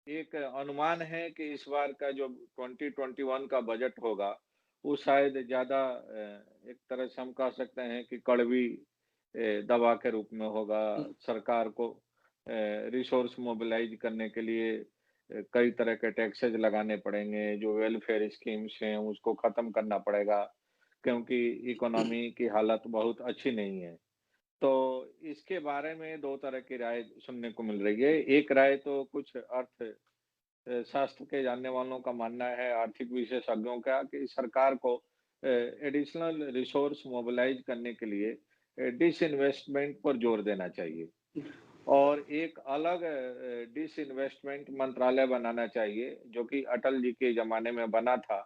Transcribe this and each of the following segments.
एक अनुमान है कि इस बार का जो 2021 का बजट होगा, वो शायद ज़्यादा एक तरह से हम कह सकते हैं कि कड़वी दवा के रूप में होगा। हुँ, सरकार को रिसोर्स मोबिलाइज़ करने के लिए कई तरह के टैक्सेज़ लगाने पड़ेंगे, जो वेलफेयर स्कीम्स हैं, उसको ख़त्म करना पड़ेगा, क्योंकि इकोनॉमी की हालत बहुत अच्छी नहीं है। तो इसके बारे में 2 तरह की राय सुनने को मिल रही है। एक राय तो कुछ शास्त्र के जानने वालों का मानना है, आर्थिक विशेषज्ञों का, कि सरकार को एडिशनल रिसोर्स मोबिलाइज़ करने के लिए डिसइन्वेस्टमेंट पर जोर देना चाहिए हुँ। और एक अलग डिसइन्वेस्टमेंट मंत्रालय बनाना चाहिए, जो कि अटल जी के ज़माने में बना था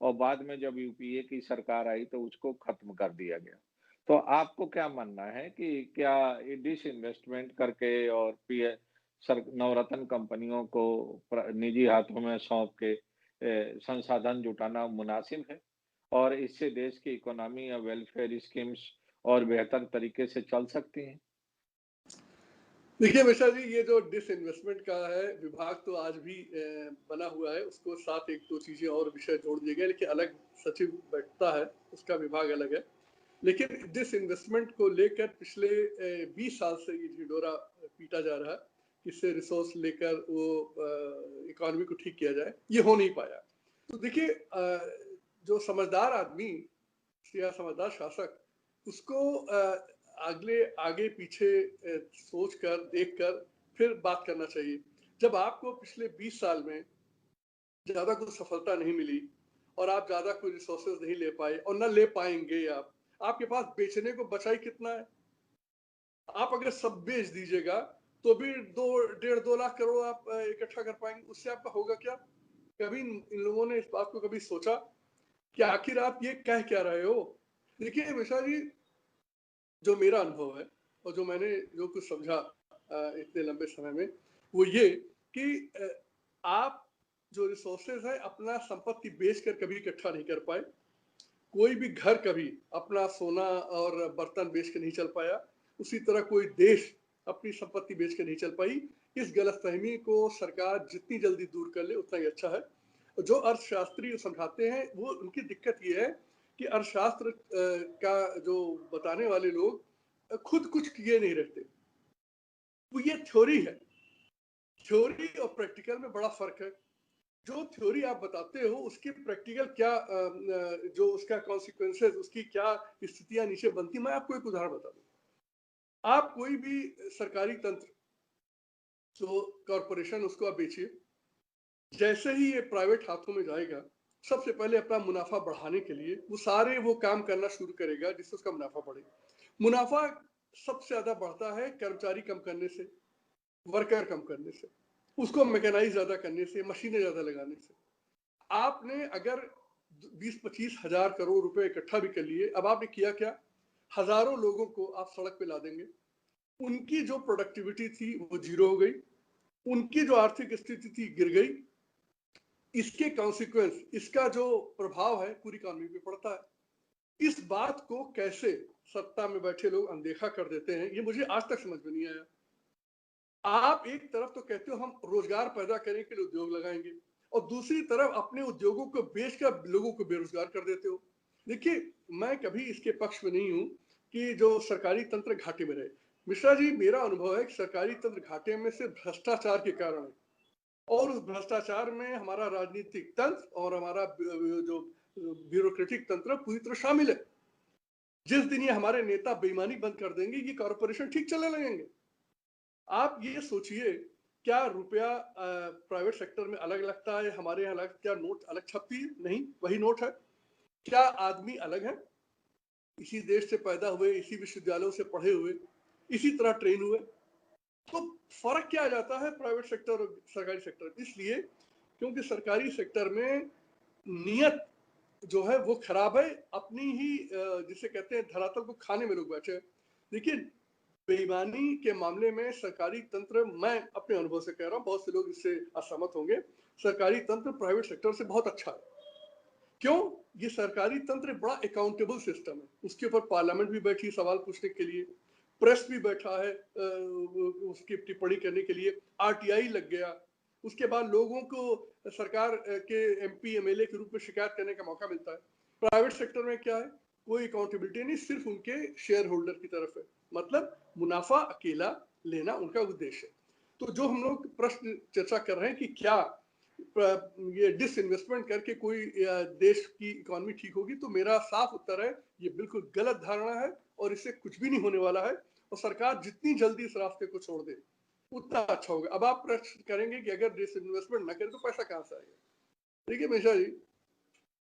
और बाद में जब यूपीए की सरकार आई तो उसको खत्म कर दिया गया। तो आपको क्या मानना है कि क्या ये डिसइन्वेस्टमेंट करके और नवरत्न कंपनियों को निजी हाथों में सौंप के संसाधन जुटाना मुनासिब है? और इससे देश की इकोनॉमी या वेलफेयर स्कीम्स और बेहतर तरीके से चल सकती हैं? देखिए मिश्रा जी, ये जो डिसइन्वेस्टमेंट का है विभाग तो आज भी बना हुआ है, उसको साथ 1-2 चीज़ें और विषय जोड़ दिए गए, लेकिन अलग सचिव बैठता है, उसका विभाग अलग है। लेकिन डिसइन्वेस्टमेंट को लेकर पिछले 20 साल से ये ढिंढोरा पीटा जा रहा है, किससे रिसोर्स लेकर वो इकोनॉमी को ठीक किया जाए, ये हो नहीं पाया। तो देखिए जो समझदार आदमी या समझदार शासक उसको अगले आगे पीछे सोच कर देख कर फिर बात करना चाहिए। जब आपको पिछले 20 साल में ज्यादा कुछ सफलता नहीं मिली और आप ज्यादा कोई रिसोर्सेज नहीं ले पाए और न ले पाएंगे आप, आपके पास बेचने को बचा ही कितना है? आप अगर सब बेच दीजिएगा तो भी 2 डेढ़ 2 लाख करोड़ आप इकट्ठा कर पाएंगे, उससे आपका होगा क्या? कभी इन लोगों ने इस बात को कभी सोचा कि आखिर आप ये कह क्या रहे हो? देखिए मिश्रा जी, जो मेरा अनुभव है और जो मैंने जो कुछ समझा इतने लंबे समय में, वो ये कि आप जो रिसोर्सेज है अपना संपत्ति बेच कर कभी इकट्ठा नहीं कर पाए। कोई भी घर कभी अपना सोना और बर्तन बेच के नहीं चल पाया। उसी तरह कोई देश अपनी संपत्ति बेच के नहीं चल पाई। इस गलतफहमी को सरकार जितनी जल्दी दूर कर ले उतना ही अच्छा है। जो अर्थशास्त्री समझाते हैं वो उनकी दिक्कत ये है कि अर्थशास्त्र का जो बताने वाले लोग खुद कुछ किए नहीं रहते। वो ये थ्योरी है। थ्योरी और प्रैक्टिकल में बड़ा फर्क है। जो थ्योरी आप बताते हो उसकी प्रैक्टिकल क्या जो उसका कॉन्सिक्वेंसेस उसकी क्या स्थितियां नीचे बनती, मैं आपको एक उदाहरण बता दूं। आप कोई भी सरकारी तंत्र जो कॉरपोरेशन उसको आप बेचिए, जैसे ही ये प्राइवेट हाथों में जाएगा सबसे पहले अपना मुनाफा बढ़ाने के लिए वो काम करना शुरू करेगा जिससे उसका मुनाफा बढ़े। मुनाफा सबसे ज्यादा बढ़ता है कर्मचारी कम करने से, वर्कर कम करने से, उसको मैकेनाइज ज्यादा करने से, मशीनें ज्यादा लगाने से। आपने अगर 20-25 हजार करोड़ रुपए इकट्ठा भी कर लिए, अब आपने किया क्या? हजारों लोगों को आप सड़क पे ला देंगे। उनकी जो प्रोडक्टिविटी थी वो जीरो हो गई, उनकी जो आर्थिक स्थिति थी गिर गई। इसके कॉन्सिक्वेंस, इसका जो प्रभाव है पूरी इकोनॉमी पे पड़ता है। इस बात को कैसे सत्ता में बैठे लोग अनदेखा कर देते हैं, ये मुझे आज तक समझ में नहीं आया। आप एक तरफ तो कहते हो हम रोजगार पैदा करने के लिए उद्योग लगाएंगे और दूसरी तरफ अपने उद्योगों को बेचकर लोगों को बेरोजगार कर देते हो। देखिए, मैं कभी इसके पक्ष में नहीं हूं कि जो सरकारी तंत्र घाटे में रहे। मिश्रा जी, मेरा अनुभव है कि सरकारी तंत्र घाटे में सिर्फ भ्रष्टाचार के कारण है और उस भ्रष्टाचार में हमारा राजनीतिक तंत्र और हमारा जो ब्यूरोक्रेटिक तंत्र पूरी तरह शामिल है। जिस दिन ये हमारे नेता बेईमानी बंद कर देंगे, ये कॉरपोरेशन ठीक चलने लगेंगे। आप ये सोचिए, क्या रुपया प्राइवेट सेक्टर में अलग लगता है, हमारे यहाँ अलग? क्या नोट अलग छपती है? नहीं, वही नोट है। क्या आदमी अलग है? इसी देश से पैदा हुए, इसी विश्वविद्यालयों से पढ़े हुए, इसी तरह ट्रेन हुए। तो फर्क क्या आ जाता है प्राइवेट सेक्टर और सरकारी सेक्टर? इसलिए क्योंकि सरकारी सेक्टर में नियत जो है वो खराब है, अपनी ही जिसे कहते हैं धरातल को खाने में लोग बैठे हैं। देखिए, बेईमानी के मामले में सरकारी तंत्र, मैं अपने अनुभव से कह रहा हूँ, बहुत से लोग इससे असहमत होंगे, सरकारी तंत्र प्राइवेट सेक्टर से बहुत अच्छा है। क्यों? ये सरकारी तंत्र बड़ा अकाउंटेबल सिस्टम है। उसके ऊपर पार्लियामेंट भी बैठी सवाल पूछने के लिए, प्रेस भी बैठा है उसकी टिप्पणी करने के लिए, आरटीआई लग गया, उसके बाद लोगों को सरकार के एमपी एमएलए के रूप में शिकायत करने का मौका मिलता है। प्राइवेट सेक्टर में क्या है, कोई अकाउंटेबिलिटी नहीं, सिर्फ उनके शेयर होल्डर की तरफ है, मतलब मुनाफा अकेला लेना उनका उद्देश्य है। तो जो हम लोग प्रश्न चर्चा कर रहे हैं कि क्या ये डिसइन्वेस्टमेंट करके कोई देश की इकोनॉमी ठीक होगी, तो मेरा साफ उत्तर है ये बिल्कुल गलत धारणा है और इससे कुछ भी नहीं होने वाला है। और सरकार जितनी जल्दी इस रास्ते को छोड़ दे उतना अच्छा होगा। अब आप प्रश्न करेंगे कि अगर डिसइन्वेस्टमेंट न करें तो पैसा कहाँ से आएगा। देखिए मिश्रा जी,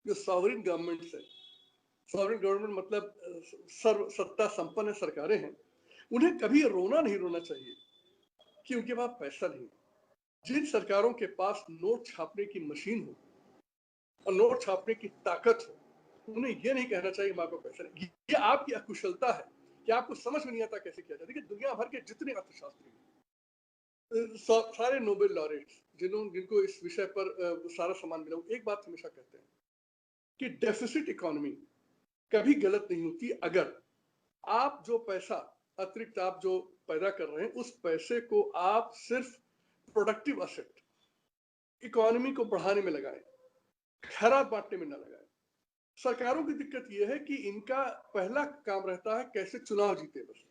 जो सॉवरेन गवर्नमेंट्स है, सॉवरेन गवर्नमेंट मतलब सर्व सत्ता संपन्न सरकारें हैं, उन्हें कभी रोना नहीं रोना चाहिए कि उनके पास पैसा नहीं। जिन सरकारों के पास नोट छापने की मशीन हो और नोट छापने की ताकत हो, उन्हें यह नहीं कहना चाहिए हमारे पास पैसा नहीं। ये आपकी अकुशलता है कि आपको समझ में नहीं आता कैसे किया जाए। देखिए दुनिया भर के जितने अर्थशास्त्री, सारे नोबेल लॉरेट्स जिनको इस विषय पर सारा सम्मान मिला, एक बात हमेशा कहते हैं कि डेफिसिट इकोनॉमी कभी गलत नहीं होती अगर आप जो पैसा अतिरिक्त आप जो पैदा कर रहे हैं उस पैसे को आप सिर्फ प्रोडक्टिव असेट इकोनॉमी को बढ़ाने में लगाएं, खैरात बांटने में ना लगाएं। सरकारों की दिक्कत यह है कि इनका पहला काम रहता है कैसे चुनाव जीते, बस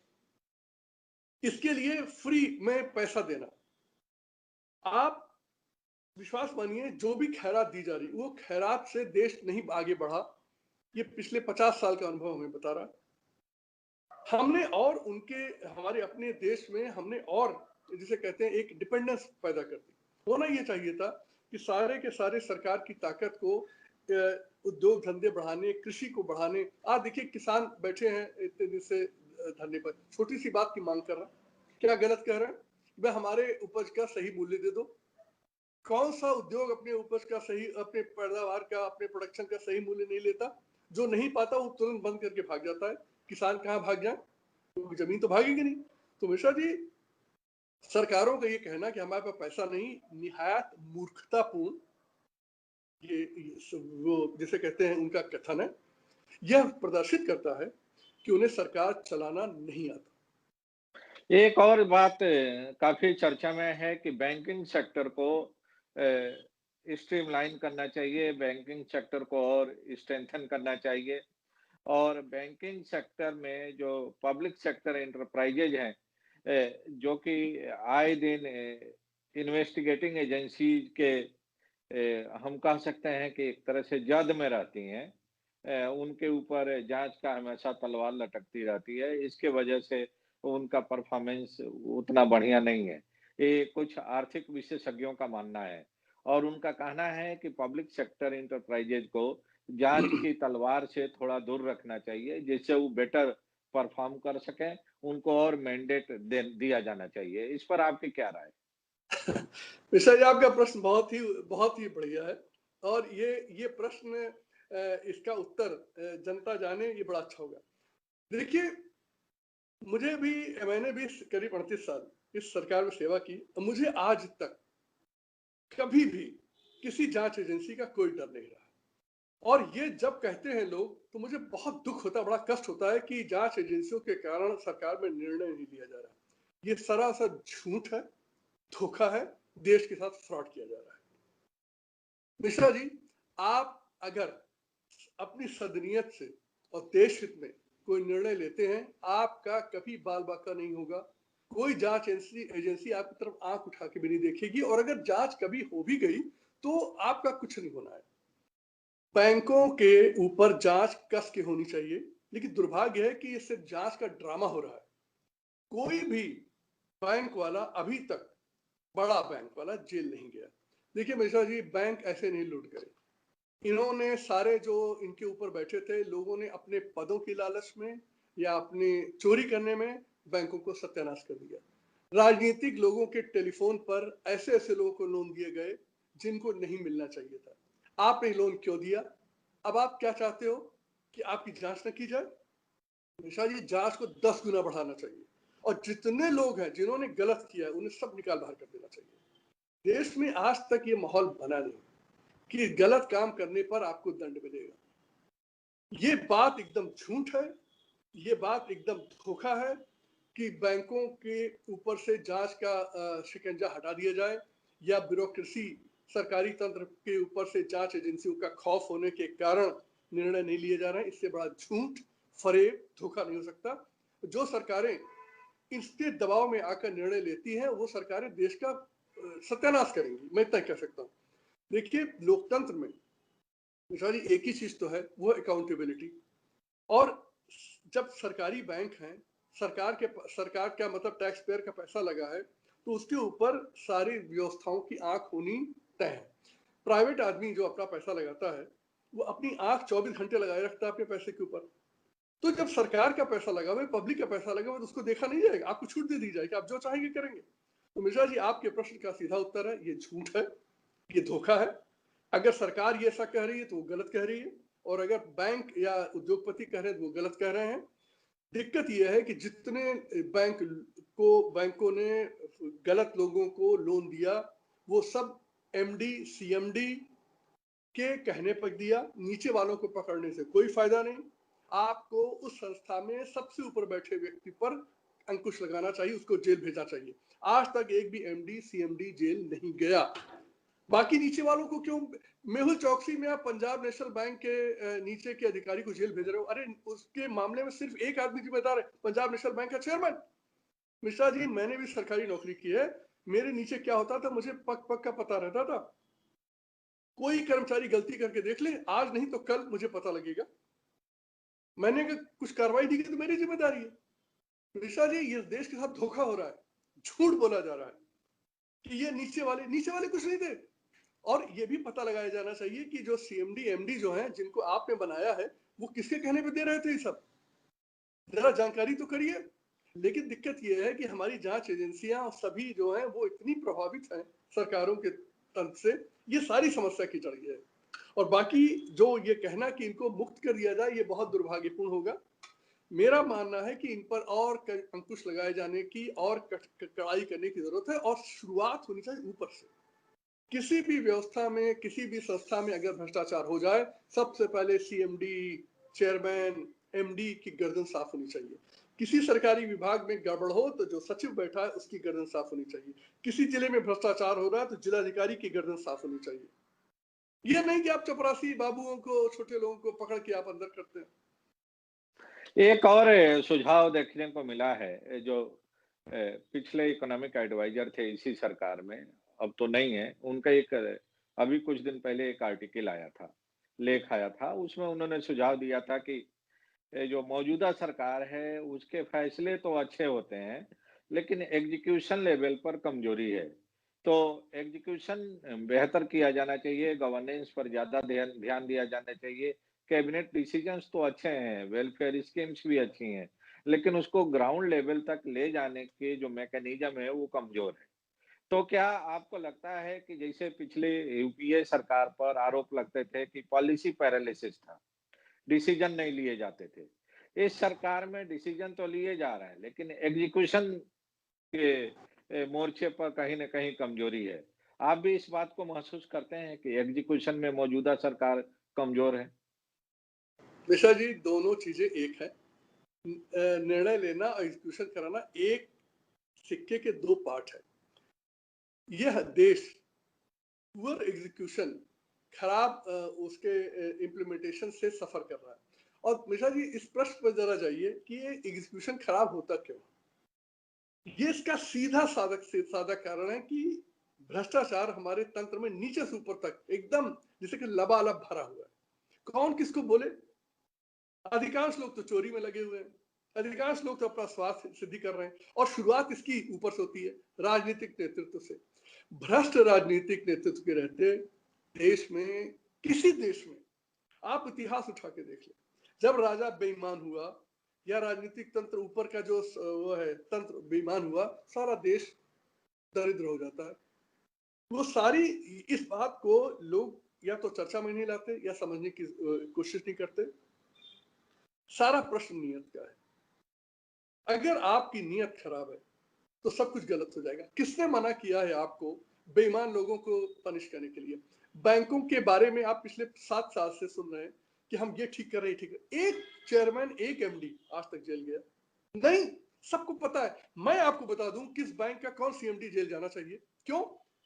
इसके लिए फ्री में पैसा देना। आप विश्वास मानिए जो भी खैरात दी जा रही वो खैरात से देश नहीं आगे बढ़ा। ये पिछले 50 साल का अनुभव हमें बता रहा। हमने और उनके हमारे अपने देश में हमने और जिसे कहते हैं एक डिपेंडेंस पैदा कर दी। होना ये चाहिए था कि सारे के सारे सरकार की ताकत को उद्योग धंधे बढ़ाने, कृषि को बढ़ाने। आज देखिए किसान बैठे हैं इतने दिन से धरने पर, छोटी सी बात की मांग कर रहा, क्या गलत कह रहा है? वह हमारे उपज का सही मूल्य दे दो। कौन सा उद्योग अपने उपज का सही, अपने पैदावार का, अपने प्रोडक्शन का सही मूल्य नहीं लेता? जो नहीं पाता वो तुरंत बंद करके भाग जाता है। किसान कहाँ भाग जाए, तो जमीन तो भागेगी नहीं। तो मिश्रा जी, सरकारों का ये कहना कि हमारे पास पैसा नहीं, निहायत मूर्खतापूर्ण ये वो जिसे कहते हैं उनका कथन है। यह प्रदर्शित करता है कि उन्हें सरकार चलाना नहीं आता। एक और बात काफी चर्चा में है कि बैंकिंग सेक्टर को स्ट्रीमलाइन करना चाहिए, बैंकिंग सेक्टर को और स्ट्रेंथन करना चाहिए। और बैंकिंग सेक्टर में जो पब्लिक सेक्टर एंटरप्राइजेज हैं, जो कि आए दिन इन्वेस्टिगेटिंग एजेंसीज के हम कह सकते हैं कि एक तरह से जद में रहती हैं, उनके ऊपर जांच का हमेशा तलवार लटकती रहती है। इसके वजह से उनका परफॉर्मेंस उतना बढ़िया नहीं है। ये कुछ आर्थिक विशेषज्ञों का मानना है और उनका कहना है कि पब्लिक सेक्टर एंटरप्राइजेज को जांच की तलवार से थोड़ा दूर रखना चाहिए, जिससे वो बेटर परफॉर्म कर सकें। उनको और मैंडेट दिया जाना चाहिए। इस पर आपकी क्या राय है? मिश्रा जी, आपका प्रश्न बहुत ही बढ़िया है और ये प्रश्न इसका उत्तर जनता जाने ये बड़ा अच्छा होगा। देखिए मैंने भी करीब 38 साल इस सरकार में सेवा की, मुझे आज तक कभी भी किसी जांच एजेंसी का कोई डर नहीं रहा। और ये जब कहते हैं लोग तो मुझे बहुत दुख होता है, बड़ा कष्ट होता है कि जांच एजेंसियों के कारण सरकार में निर्णय नहीं लिया जा रहा। ये सरासर झूठ है, धोखा है, देश के साथ फ्रॉड किया जा रहा है। मिश्रा जी, आप अगर अपनी सदनियत से और देश हित में कोई निर्णय लेते हैं, आपका कभी बाल बाका नहीं होगा। कोई जांच एजेंसी आपकी तरफ आंख उठा के भी नहीं देखेगी और अगर जांच कभी हो भी गई तो आपका कुछ नहीं होना है। बैंकों के ऊपर जांच कस के होनी चाहिए, लेकिन दुर्भाग्य है कि इससे जांच का ड्रामा हो रहा है। कोई भी बैंक वाला अभी तक, बड़ा बैंक वाला जेल नहीं गया। देखिए मिश्रा जी, बैंक ऐसे नहीं लूट गए। इन्होंने सारे जो इनके ऊपर बैठे थे लोगों ने अपने पदों की लालच में या अपने चोरी करने में बैंकों को सत्यानाश कर दिया। राजनीतिक लोगों के टेलीफोन पर ऐसे ऐसे लोगों को लोन दिए गए जिनको नहीं मिलना चाहिए था। आपने लोन क्यों दिया? अब आप क्या चाहते हो कि आपकी जांच न की जाए? निशा जी, जांच को 10 गुना बढ़ाना चाहिए और जितने लोग हैं जिन्होंने गलत किया है उन्हें सब निकाल बाहर कर देना चाहिए। देश में आज तक ये माहौल बना नहीं कि गलत काम करने पर आपको दंड मिलेगा। ये बात एकदम झूठ है, ये बात एकदम धोखा है कि बैंकों के ऊपर से जांच का शिकंजा हटा दिया जाए। या ब्यूरोक्रेसी, सरकारी तंत्र के ऊपर से जांच एजेंसियों का खौफ होने के कारण निर्णय नहीं लिए जा रहे हैं। इससे बड़ा झूठ, फरेब, धोखा नहीं हो सकता। जो सरकारें इसके दबाव में आकर निर्णय लेती हैं वो सरकारें देश का सत्यानाश करेंगी, मैं इतना कह सकता हूँ। देखिए, लोकतंत्र में जी एक ही चीज तो है, वो अकाउंटेबिलिटी। और जब सरकारी बैंक हैं, सरकार का मतलब टैक्स पेयर का पैसा लगा है, तो उसके ऊपर सारी व्यवस्थाओं की आंख होनी तय है। प्राइवेट आदमी जो अपना पैसा लगाता है वो अपनी आंख 24 घंटे लगाए रखता है अपने पैसे के ऊपर। तो जब सरकार का पैसा लगा हुआ है, पब्लिक का पैसा लगा हुआ है, तो उसको देखा नहीं जाएगा, आपको छूट दे दी जाएगी, आप जो चाहेंगे करेंगे। तो मिश्रा जी, आपके प्रश्न का सीधा उत्तर है, ये झूठ है, ये धोखा है। अगर सरकार ये ऐसा कह रही है तो वो गलत कह रही है, और अगर बैंक या उद्योगपति कह रहे हैं तो वो गलत कह रहे हैं। दिक्कत यह है कि जितने बैंकों ने गलत लोगों को लोन दिया, वो सब एमडी सीएमडी के कहने पर दिया, नीचे वालों को पकड़ने से कोई फायदा नहीं। आपको उस संस्था में सबसे ऊपर बैठे व्यक्ति पर अंकुश लगाना चाहिए, उसको जेल भेजना चाहिए। आज तक एक भी एमडी सीएमडी जेल नहीं गया, बाकी नीचे वालों को क्यों? मेहुल चौकसी में आप पंजाब नेशनल बैंक के नीचे के अधिकारी को जेल भेज रहे हो। अरे उसके मामले में सिर्फ एक आदमी जिम्मेदार है, पंजाब नेशनल बैंक का चेयरमैन। मिश्रा जी, मैंने भी सरकारी नौकरी की है, मेरे नीचे क्या होता था मुझे पक पक का पता रहता था। कोई कर्मचारी गलती करके देख ले, आज नहीं तो कल मुझे पता लगेगा। मैंने कुछ कार्रवाई दी तो मेरी जिम्मेदारी है। मिश्रा जी, ये देश के साथ धोखा हो रहा है, झूठ बोला जा रहा है कि ये नीचे वाले कुछ नहीं थे। और ये भी पता लगाया जाना चाहिए कि जो सीएमडी एमडी जो हैं, जिनको आपने बनाया है, वो किसके कहने पे दे रहे थे ये सब? जरा जानकारी तो करिए। लेकिन दिक्कत ये है कि हमारी जांच एजेंसियां सभी जो हैं वो इतनी प्रभावित हैं सरकारों के तंत्र से, ये सारी समस्या की जड़ है। और बाकी जो ये कहना कि इनको मुक्त कर दिया जाए, ये बहुत दुर्भाग्यपूर्ण होगा। मेरा मानना है कि इन पर और अंकुश लगाए जाने की और कड़ाई करने की जरूरत है, और शुरुआत होनी चाहिए ऊपर से। किसी भी व्यवस्था में, किसी भी संस्था में अगर भ्रष्टाचार हो जाए, सबसे पहले सीएमडी, चेयरमैन, एमडी की गर्दन साफ होनी चाहिए। किसी सरकारी विभाग में गड़बड़ हो तो जो सचिव बैठा है उसकी गर्दन साफ होनी चाहिए। किसी जिले में भ्रष्टाचार हो रहा है तो जिलाधिकारी की गर्दन साफ होनी चाहिए। ये नहीं कि आप चपरासी बाबुओं को, छोटे लोगों को पकड़ के आप अंदर करते हैं। एक और सुझाव देखने को मिला है, जो पिछले इकोनॉमिक एडवाइजर थे इसी सरकार में, अब तो नहीं है, उनका एक अभी कुछ दिन पहले एक आर्टिकल आया था, लेख आया था, उसमें उन्होंने सुझाव दिया था कि जो मौजूदा सरकार है उसके फैसले तो अच्छे होते हैं, लेकिन एग्जीक्यूशन लेवल पर कमजोरी है। तो एग्जीक्यूशन बेहतर किया जाना चाहिए, गवर्नेंस पर ज्यादा ध्यान ध्यान दिया जाना चाहिए। कैबिनेट डिसीजंस तो अच्छे हैं, वेलफेयर स्कीम्स भी अच्छी हैं, लेकिन उसको ग्राउंड लेवल तक ले जाने के जो मैकेनिज्म है वो कमजोर है। तो क्या आपको लगता है कि जैसे पिछले यूपीए सरकार पर आरोप लगते थे कि पॉलिसी पैरालिसिस था, डिसीजन नहीं लिए जाते थे, इस सरकार में डिसीजन तो लिए जा रहे हैं, लेकिन एग्जीक्यूशन के मोर्चे पर कहीं न कहीं कमजोरी है। आप भी इस बात को महसूस करते हैं कि एग्जीक्यूशन में मौजूदा सरकार कमजोर है? मिश्रा जी, दोनों चीजें एक है। निर्णय लेना और एग्जीक्यूशन कराना एक सिक्के के दो पार्ट है। यह देश पुअर एग्जीक्यूशन, खराब उसके इम्प्लीमेंटेशन से सफर कर रहा है। और मिश्रा जी, इस प्रश्न पर जरा जाइए कि ये एग्जीक्यूशन खराब होता क्यों? ये इसका सीधा साधा कारण है कि भ्रष्टाचार हमारे तंत्र में नीचे से ऊपर तक एकदम जैसे कि लबालब भरा हुआ है। कौन किसको बोले? अधिकांश लोग तो चोरी में लगे हुए हैं, अधिकांश लोग तो अपना स्वार्थ सिद्धि कर रहे हैं, और शुरुआत इसकी ऊपर से होती है, राजनीतिक नेतृत्व से। भ्रष्ट राजनीतिक नेतृत्व के रहते देश में, किसी देश में, आप इतिहास उठा के देख लें, जब राजा बेईमान हुआ या राजनीतिक तंत्र ऊपर का जो वो है तंत्र बेईमान हुआ, सारा देश दरिद्र हो जाता है। वो सारी इस बात को लोग या तो चर्चा में नहीं लाते या समझने की कोशिश नहीं करते। सारा प्रश्न नियत का है। अगर आपकी नियत खराब है तो सब कुछ गलत हो जाएगा। किसने मना किया है आपको बेईमान लोगों को पनिश करने के लिए? बैंकों के बारे में आप पिछले 7 साल से सुन रहे हैं कि हम ये ठीक कर रहे हैं, ठीक है। एक चेयरमैन, एक एमडी आज तक जेल गया नहीं? सबको पता है। मैं आपको बता दूं किस बैंक का कौन सीएमडी जेल जाना चाहिए। क्यों?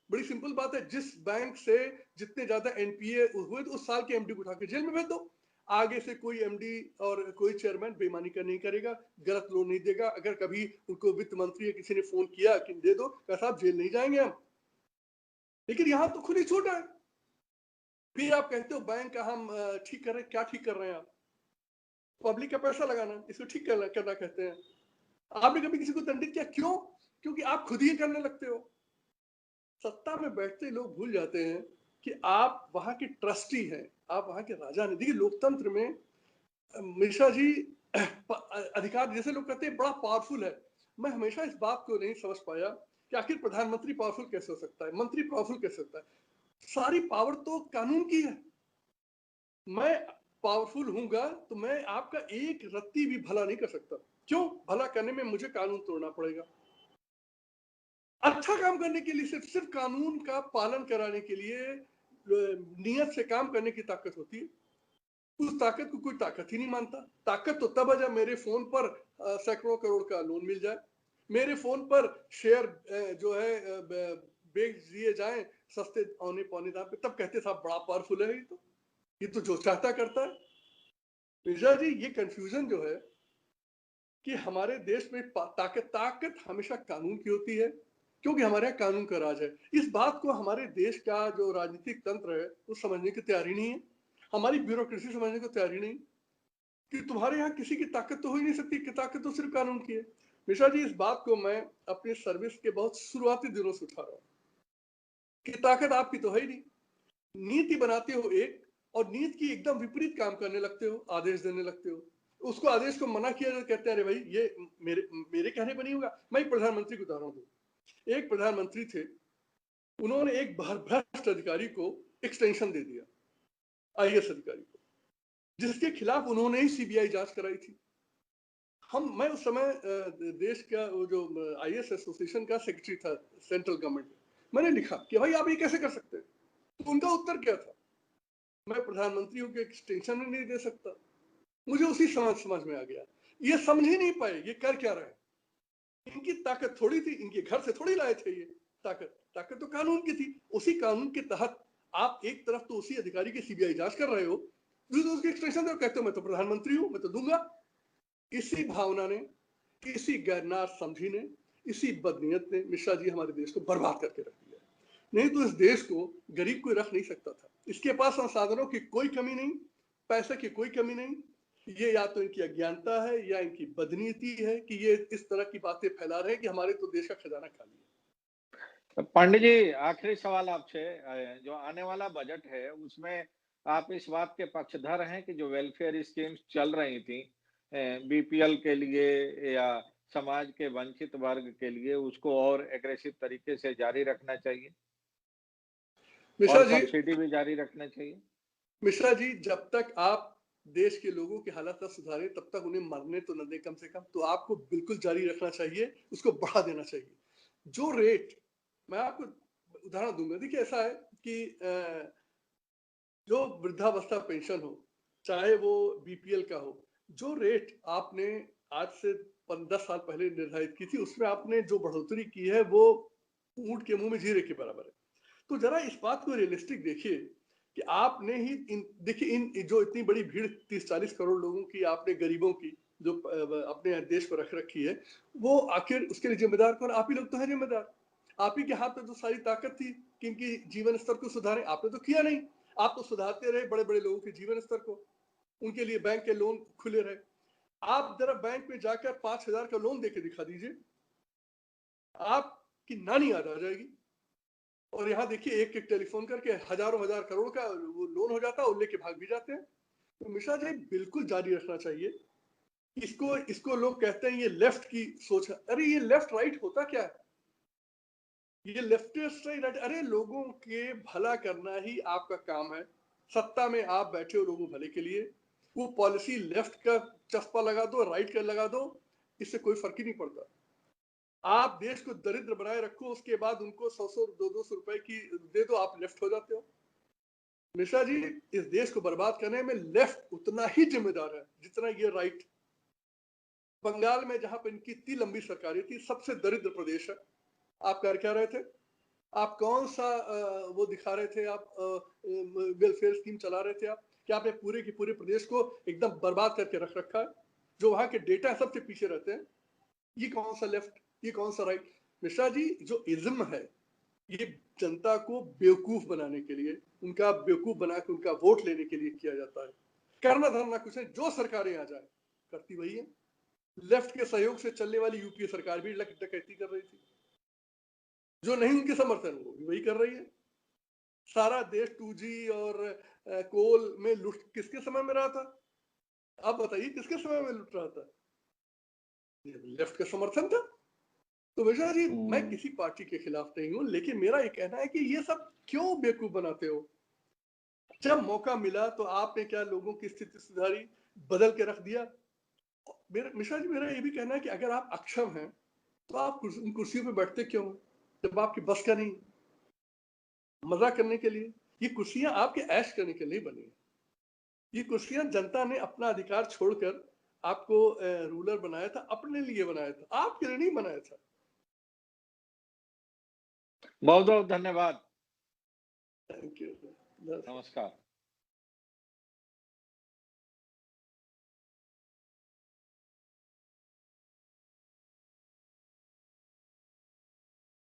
बड़ी सिंपल बात है, जिस बैंक से जितने ज्यादा एनपीए हुए तो उस साल के एमडी को उठा के जेल में भेज दो। आगे से कोई एमडी और कोई चेयरमैन बेईमानी का नहीं करेगा, गलत लोन नहीं देगा। अगर कभी उनको वित्त मंत्री या किसी ने फोन किया कि दे दो, कहा साहब जेल नहीं जाएंगे हम। लेकिन यहाँ तो खुली छूट है। फिर आप कहते हो बैंक का हम ठीक कर रहे हैं। क्या ठीक कर रहे हैं आप? पब्लिक का पैसा लगाना, इसको ठीक करना कहते हैं। आपने कभी किसी को दंडित किया? क्यों? क्योंकि आप खुद ही करने लगते हो। सत्ता में बैठते लोग भूल जाते हैं कि आप वहां के ट्रस्टी हैं, आप वहां के राजा नहीं। देखिए लोकतंत्र में मिश्रा जी अधिकार, जैसे लोग कहते हैं बड़ा पावरफुल है, मैं हमेशा इस बात को नहीं समझ पाया कि आखिर प्रधानमंत्री पावरफुल कैसे हो सकता है, मंत्री पावरफुल कैसे होता है। सारी पावर तो कानून की है। मैं पावरफुल हूंगा तो मैं आपका एक रत्ती भी भला नहीं कर सकता। क्यों? भला करने में मुझे कानून तोड़ना पड़ेगा। अच्छा काम करने के लिए सिर्फ कानून का पालन कराने के लिए नियत से काम करने की ताकत होती है। उस ताकत को कोई ताकत ही नहीं मानता। ताकत तो तब है जब मेरे फोन पर सैकड़ों करोड़ का लोन मिल जाए, मेरे फोन पर शेयर जो है बेच दिए जाए सस्ते औने पौने दाम पे, तब कहते साहब बड़ा पावरफुल है। ये तो जो चाहता करता है। मिर्जा जी ये कंफ्यूजन जो है कि हमारे देश में ताकत हमेशा कानून की होती है, क्योंकि हमारे यहाँ कानून का राज है। इस बात को हमारे देश का जो राजनीतिक तंत्र है वो समझने की तैयारी नहीं है। हमारी ब्यूरोक्रेसी समझने को तैयारी नहीं कि तुम्हारे यहाँ किसी की ताकत तो हो ही नहीं सकती, कि ताकत तो सिर्फ कानून की है। मिश्रा जी इस बात को मैं अपनी सर्विस के बहुत शुरुआती दिनों से उठा रहा हूँ कि ताकत आपकी तो है ही नहीं। नीति बनाते हो एक, और नीति की एकदम विपरीत काम करने लगते हो, आदेश देने लगते हो। उसको आदेश को मना किया तो कहते हैं अरे भाई ये मेरे कहने पर नहीं होगा। मैं एक प्रधानमंत्री को उदाहरण दूं। एक प्रधानमंत्री थे, उन्होंने एक भ्रष्ट अधिकारी को एक्सटेंशन दे दिया, आईएएस अधिकारी को, जिसके खिलाफ उन्होंने ही सीबीआई जांच कराई थी। मैं उस समय देश का वो जो आईएएस एसोसिएशन का सेक्रेटरी था सेंट्रल गवर्नमेंट में। मैंने लिखा कि भाई आप ये कैसे कर सकते हैं? तो उनका उत्तर क्या था? मैं प्रधानमंत्री हूं कि एक्सटेंशन नहीं दे सकता। मुझे उसी समझ में आ गया। ये समझ ही नहीं पाए ये कर क्या रहे हैं। इनकी ताकत थोड़ी थी, इनके घर से थोड़ी लाए थे ये ताकत तो कानून की थी। उसी कानून के तहत आप एक तरफ तो उसी अधिकारी की सीबीआई जांच कर रहे हो, दूसरी उसकी एक्सटेंशन दे, कहते हो मैं तो प्रधानमंत्री हूं, मैं तो दूंगा। इसी भावना ने, इसी गैरनार समझी ने, इसी बदनीयत ने मिश्रा जी हमारे देश को बर्बाद करके रख दिया। नहीं तो इस देश को गरीब कोई रख नहीं सकता था। इसके पास संसाधनों की कोई कमी नहीं, पैसे की कोई कमी नहीं। ये या तो इनकी अज्ञानता है या इनकी बदनीति है कि ये इस तरह की बातें फैला रहे हैं कि हमारे तो देश का खजाना खाली है। पंडित जी आखिरी सवाल आपसे, जो आने वाला बजट है उसमें आप इस बात के पक्षधर हैं कि जो वेलफेयर स्कीम्स चल रही थी बीपीएल के लिए या समाज के वंचित वर्ग के लिए, उसको और एग्रेसिव तरीके से जारी रखना चाहिए मिश्रा और जी सब्सिडी भी जारी रखना चाहिए? मिश्रा जी जब तक आप देश के लोगों की हालत न सुधारे तब तक उन्हें मरने तो न दे कम से कम। तो आपको बिल्कुल जारी रखना चाहिए, उसको बढ़ा देना चाहिए। जो रेट, मैं आपको उदाहरण दूंगा। देखिए ऐसा है कि जो वृद्धावस्था पेंशन हो, चाहे वो बीपीएल का हो, जो रेट आपने आज से 10 साल पहले निर्धारित की थी, उसमें आपने जो बढ़ोतरी की है वो ऊंट के मुंह में जीरे के बराबर है। तो जरा इस बात को रियलिस्टिक देखिए कि आपने ही देखिए इन जो इतनी बड़ी भीड़ 30-40 करोड़ लोगों की, आपने गरीबों की जो अपने देश पर रख रखी है, वो आखिर उसके लिए जिम्मेदार कौन? आप ही लोग तो है जिम्मेदार। आप ही के हाथ में तो सारी ताकत थी कि इनकी जीवन स्तर को सुधारें। आपने तो किया नहीं। आप तो सुधारते रहे बड़े बड़े लोगों के जीवन स्तर को, उनके लिए बैंक के लोन खुले रहे। आप जरा बैंक में जाकर 5,000 का लोन देके दिखा दीजिए, आपकी नानी याद आ जाएगी। और यहाँ देखिए एक एक टेलीफोन करके हजारों हजार करोड़ का वो लोन हो जाता है और लेके भाग भी जाते हैं। तो मिश्रा जी बिल्कुल जारी रखना चाहिए। इसको लोग कहते हैं ये लेफ्ट की सोच है। अरे ये लेफ्ट राइट होता क्या है? ये लेफ्टिस्ट राइट, अरे लोगों के भला करना ही आपका काम है। सत्ता में आप बैठे हो लोगों भले के लिए। वो पॉलिसी लेफ्ट का चस्पा लगा दो, राइट का लगा दो, इससे कोई फर्क ही नहीं पड़ता। आप देश को दरिद्र बनाए रखो, उसके बाद उनको 100-100 200 रुपए की दे दो, आप लेफ्ट हो जाते हो। मिश्रा जी इस देश को बर्बाद करने में लेफ्ट उतना ही जिम्मेदार है जितना ये राइट। बंगाल में जहां पर इनकी इतनी लंबी सरकारें थी, सबसे दरिद्र प्रदेश है, आप कर क्या रहे थे? आप कौन सा वो दिखा रहे थे, आप वेलफेयर स्कीम चला रहे थे आप? क्या आपने पूरे के पूरे प्रदेश को एकदम बर्बाद करके रख रखा है? जो वहां के डेटा सबसे पीछे रहते हैं, ये कौन सा लेफ्ट, ये कौन सा राइट? मिश्रा जी, जो इज्म है, ये जनता को बेवकूफ बनाने के लिए, उनका बेवकूफ बना के उनका वोट लेने के लिए किया जाता है। करना धरना कुछ है, जो सरकारें आ जाए करती वही है। लेफ्ट के सहयोग से चलने वाली यूपीए सरकार भी डकैती कर रही थी, जो नहीं उनके समर्थन वो भी वही कर रही है। सारा देश 2G और कोल में लुट किसके समय में रहा था? आप बताइए, किसके समय में लुट रहा था? लेफ्ट का समर्थन था। तो वैसा जी, मैं किसी पार्टी के खिलाफ नहीं हूं, लेकिन मेरा ये कहना है कि ये सब क्यों बेवकूफ बनाते हो? जब मौका मिला तो आपने क्या लोगों की स्थिति सुधारी, बदल के रख दिया? मिश्रा जी, मेरा ये भी कहना है कि अगर आप अक्षम हैं तो आप उन कुर्सियों पे बैठते क्यों, जब आपकी बस का नहीं? मजा करने के लिए? ये कुर्सियां आपके ऐश करने के लिए बनी है। ये कुर्सियां जनता ने अपना अधिकार छोड़कर आपको रूलर बनाया था, अपने लिए बनाया था, आपके लिए नहीं बनाया था। बहुत बहुत धन्यवाद। Thank you. नमस्कार।